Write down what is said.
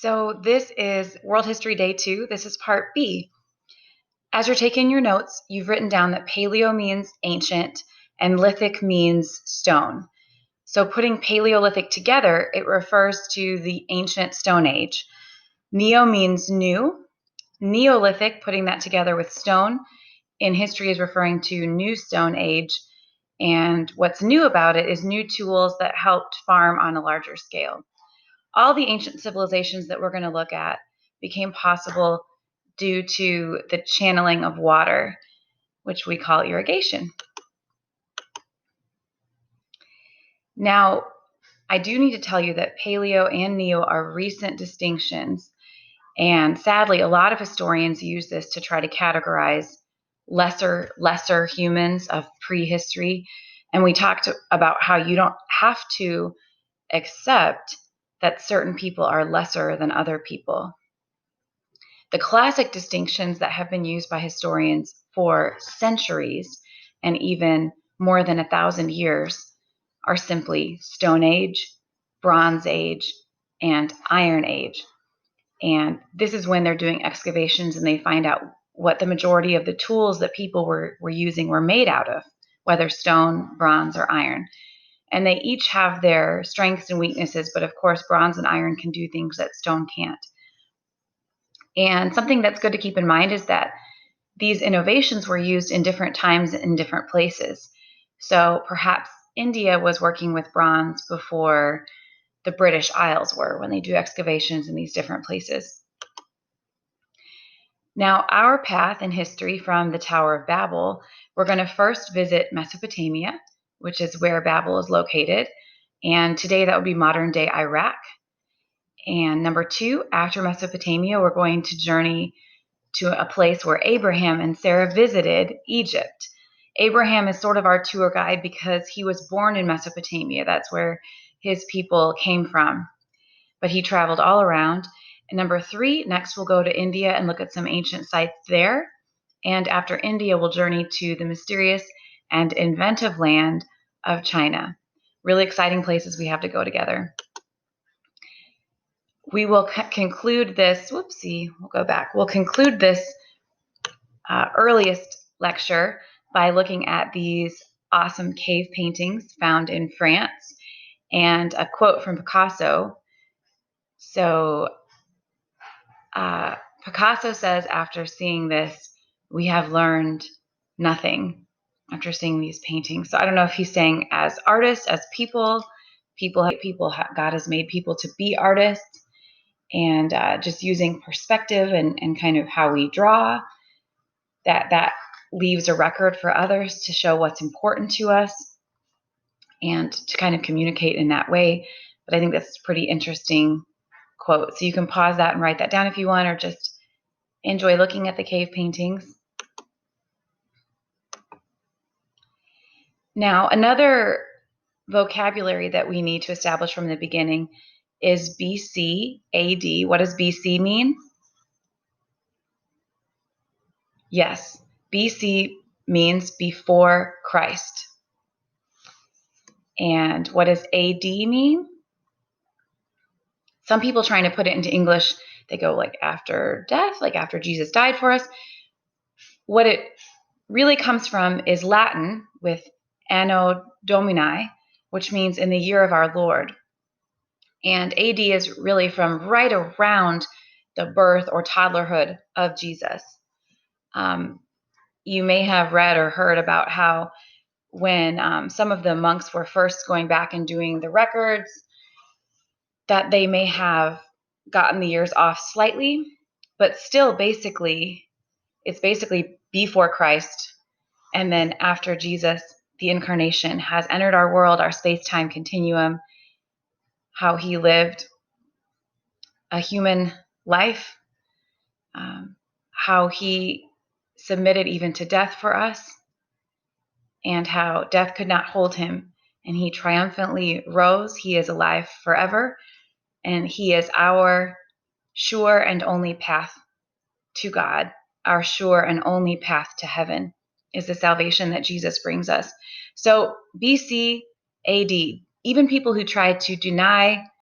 So this is World History Day 2. This is part B. As you're taking your notes, you've written down that paleo means ancient and lithic means stone. So putting Paleolithic together, it refers to the ancient Stone Age. Neo means new. Neolithic, putting that together with stone, in history is referring to New Stone Age. And what's new about it is new tools that helped farm on a larger scale. All the ancient civilizations that we're going to look at became possible due to the channeling of water, which we call irrigation. Now, I do need to tell you that paleo and neo are recent distinctions, and sadly, a lot of historians use this to try to categorize lesser humans of prehistory. And we talked about how you don't have to accept that certain people are lesser than other people. The classic distinctions that have been used by historians for centuries and even more than 1,000 years are simply Stone Age, Bronze Age, and Iron Age. And this is when they're doing excavations and they find out what the majority of the tools that people were using were made out of, whether stone, bronze, or iron. And they each have their strengths and weaknesses, but of course, bronze and iron can do things that stone can't. And something that's good to keep in mind is that these innovations were used in different times in different places. So perhaps India was working with bronze before the British Isles were when they do excavations in these different places. Now, our path in history from the Tower of Babel, we're going to first visit Mesopotamia, which is where Babel is located. And today that would be modern day Iraq. And number 2, after Mesopotamia, we're going to journey to a place where Abraham and Sarah visited, Egypt. Abraham is sort of our tour guide because he was born in Mesopotamia. That's where his people came from. But he traveled all around. And number 3, next we'll go to India and look at some ancient sites there. And after India, we'll journey to the mysterious and inventive land of China. Really exciting places we have to go together. We will conclude this, we'll go back. We'll conclude this earliest lecture by looking at these awesome cave paintings found in France and a quote from Picasso. So Picasso says after seeing this, we have learned nothing after seeing these paintings. So I don't know if he's saying as artists, as people, God has made people to be artists, and just using perspective and kind of how we draw, that leaves a record for others to show what's important to us and to kind of communicate in that way. But I think that's a pretty interesting quote. So you can pause that and write that down if you want, or just enjoy looking at the cave paintings. Now, another vocabulary that we need to establish from the beginning is BCAD. What does BC mean? Yes, BC means before Christ. And what does AD mean? Some people trying to put it into English, they go like after death, like after Jesus died for us. What it really comes from is Latin with Anno Domini, which means in the year of our Lord. And AD is really from right around the birth or toddlerhood of Jesus. You may have read or heard about how when some of the monks were first going back and doing the records, that they may have gotten the years off slightly, but still it's basically before Christ. And then after Jesus, the incarnation, has entered our world, our space-time continuum, how he lived a human life, how he submitted even to death for us, and how death could not hold him. And he triumphantly rose. He is alive forever. And he is our sure and only path to God. Our sure and only path to heaven is the salvation that Jesus brings us. So BC AD, even people who try to deny